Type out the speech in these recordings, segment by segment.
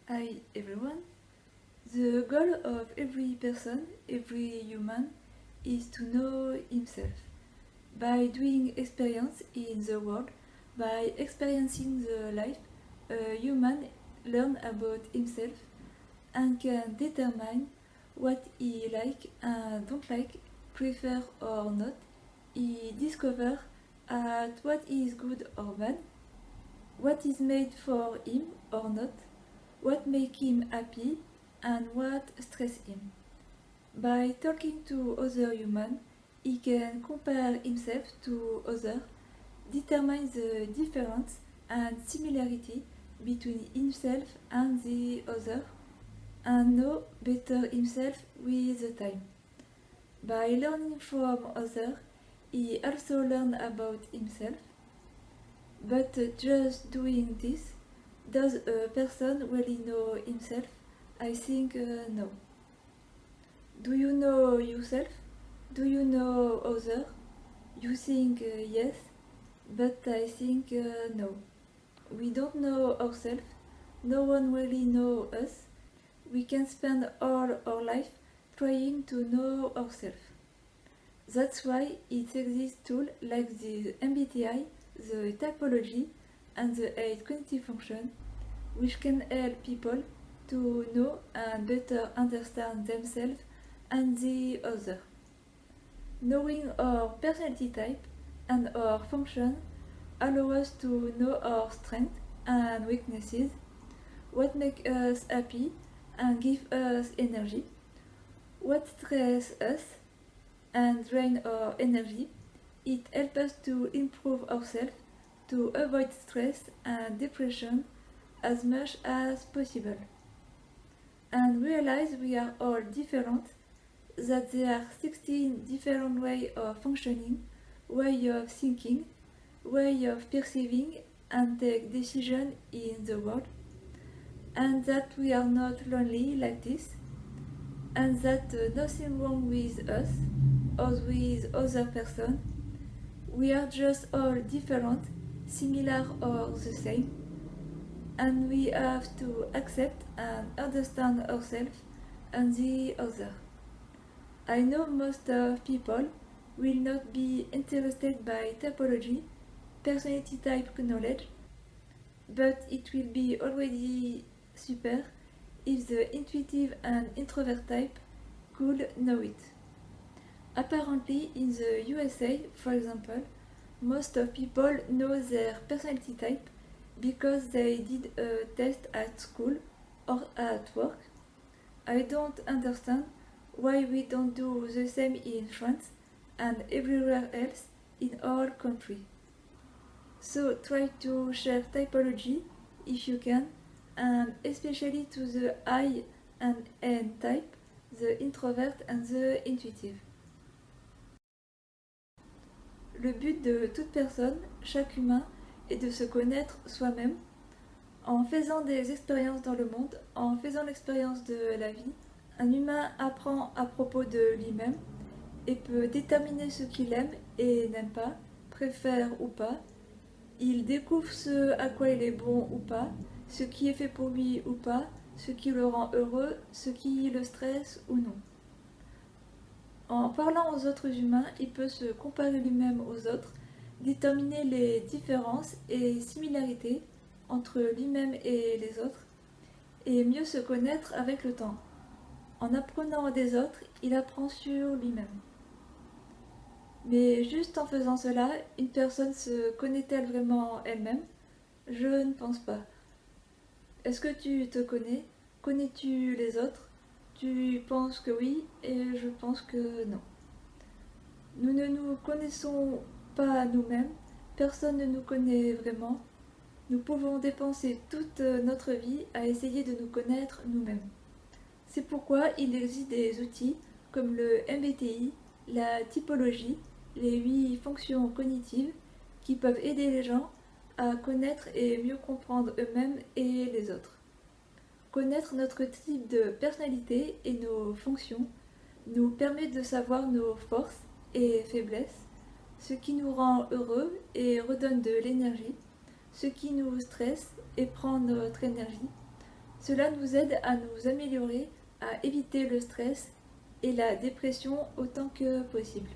Hi everyone. The goal of every person, every human, is to know himself. By doing experience in the world, by experiencing the life, a human learn about himself and can determine what he like and don't like, prefer or not. He discover at what is good or bad, what is made for him or not, what make him happy and what stress him. By talking to other humans, he can compare himself to others, determine the difference and similarity between himself and the other, and know better himself with the time. By learning from others, he also learns about himself. But just doing this, does a person really know himself? I think no. Do you know yourself? Do you know others? You think yes, but I think no. We don't know ourselves. No one really knows us. We can spend all our life trying to know ourselves. That's why it exists tools like the MBTI, the typology, and the 8 cognitive function, which can help people to know and better understand themselves and the other. Knowing our personality type and our function allow us to know our strengths and weaknesses, what makes us happy and give us energy, what stresses us and drain our energy. It helps us to improve ourselves, to avoid stress and depression as much as possible. And realize we are all different, that there are 16 different ways of functioning, way of thinking, way of perceiving and take decisions in the world, and that we are not lonely like this, and that nothing wrong with us or with other person. We are just all different, similar or the same, and we have to accept and understand ourselves and the other. I know most of people will not be interested by typology, personality type knowledge, but it will be already super if the intuitive and introvert type could know it. Apparently, in the USA, for example, most of people know their personality type because they did a test at school or at work. I don't understand why we don't do the same in France and everywhere else in our country. So try to share typology if you can, and especially to the I and N type, the introvert and the intuitive. Le but de toute personne, chaque humain, est de se connaître soi-même en faisant des expériences dans le monde, en faisant l'expérience de la vie. Un humain apprend à propos de lui-même et peut déterminer ce qu'il aime et n'aime pas, préfère ou pas. Il découvre ce à quoi il est bon ou pas, ce qui est fait pour lui ou pas, ce qui le rend heureux, ce qui le stresse ou non. En parlant aux autres humains, il peut se comparer lui-même aux autres, déterminer les différences et similarités entre lui-même et les autres, et mieux se connaître avec le temps. En apprenant des autres, il apprend sur lui-même. Mais juste en faisant cela, une personne se connaît-elle vraiment elle-même? Je ne pense pas. Est-ce que tu te connais? Connais-tu les autres? Tu penses que oui et je pense que non. Nous ne nous connaissons pas nous-mêmes, personne ne nous connaît vraiment. Nous pouvons dépenser toute notre vie à essayer de nous connaître nous-mêmes. C'est pourquoi il existe des outils comme le MBTI, la typologie, les 8 fonctions cognitives qui peuvent aider les gens à connaître et mieux comprendre eux-mêmes et les autres. Connaître notre type de personnalité et nos fonctions nous permet de savoir nos forces et faiblesses, ce qui nous rend heureux et redonne de l'énergie, ce qui nous stresse et prend notre énergie, Cela nous aide à nous améliorer, à éviter le stress et la dépression autant que possible.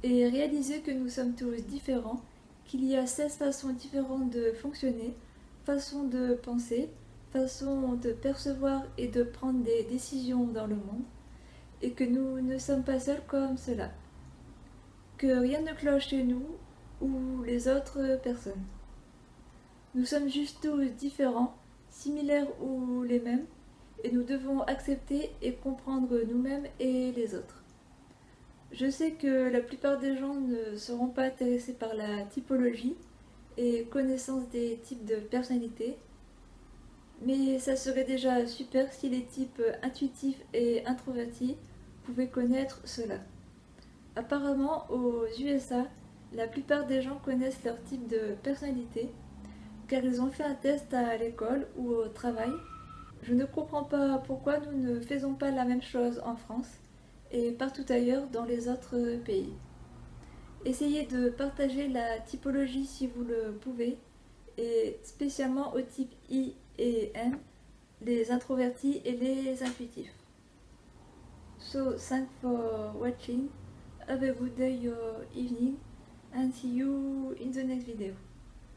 Et réaliser que nous sommes tous différents, qu'il y a 16 façons différentes de fonctionner, façons de penser, façons de percevoir et de prendre des décisions dans le monde, et que nous ne sommes pas seuls comme cela. Que rien ne cloche chez nous ou les autres personnes. Nous sommes juste tous différents, similaires ou les mêmes, et nous devons accepter et comprendre nous-mêmes et les autres. Je sais que la plupart des gens ne seront pas intéressés par la typologie et connaissance des types de personnalités, mais ça serait déjà super si les types intuitifs et introvertis pouvaient connaître cela. Apparemment, aux USA, la plupart des gens connaissent leur type de personnalité car ils ont fait un test à l'école ou au travail. Je ne comprends pas pourquoi nous ne faisons pas la même chose en France et partout ailleurs dans les autres pays. Essayez de partager la typologie si vous le pouvez, et spécialement au type I et N, les introvertis et les intuitifs. So, thanks for watching. Have a good day or evening and see you in the next video.